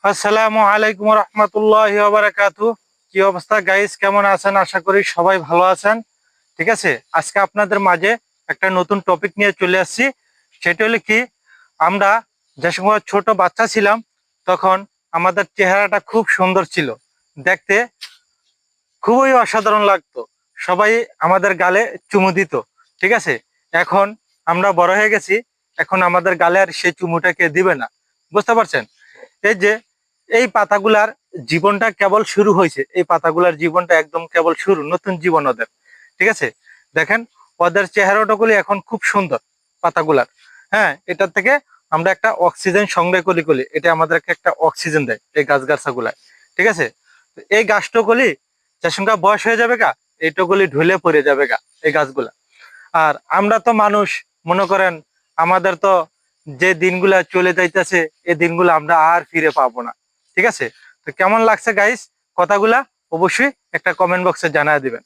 আসসালামু আলাইকুম রহমতুল্লাহি ওয়া বারাকাতু। কি অবস্থা গাইস, কেমন আছেন? আশা করি সবাই ভালো আছেন। ঠিক আছে, আজকে আপনাদের মাঝে একটা নতুন টপিক নিয়ে চলে আসছি। সেটা হলো কি, আমরা যে সময় ছোট বাচ্চা ছিলাম তখন আমাদের চেহারাটা খুব সুন্দর ছিল, দেখতে খুবই অসাধারণ লাগতো। সবাই আমাদের গালে চুমু দিত। ঠিক আছে, এখন আমরা বড় হয়ে গেছি, এখন আমাদের গালে আর সেই চুমুটাকে দিবে না। বুঝতে পারছেন? এই যে এই পাতাগুলার জীবনটা কেবল শুরু হয়েছে, এই পাতাগুলার জীবনটা একদম কেবল শুরু, নতুন জীবন ওদের। ঠিক আছে, দেখেন ওদের চেহারাটাগুলি এখন খুব সুন্দর পাতাগুলার। হ্যাঁ, এটার থেকে আমরা একটা অক্সিজেন সংগ্রহ করি, এটা আমাদেরকে একটা অক্সিজেন দেয় এই গাছগুলায়। ঠিক আছে, তো এই গাছটগুলি যার সঙ্গে বয়স হয়ে যাবে গা, এইটগুলি ঢুলে পড়ে যাবে গা এই গাছগুলা। আর আমরা তো মানুষ, মনে করেন আমাদের তো যে দিনগুলা চলে যাইতেছে, এই দিনগুলো আমরা আর ফিরে পাবো না। ঠিক আছে, তো কেমন লাগছে গাইস কথাগুলা? অবশ্যই একটা কমেন্ট বক্সে জানায় দিবেন।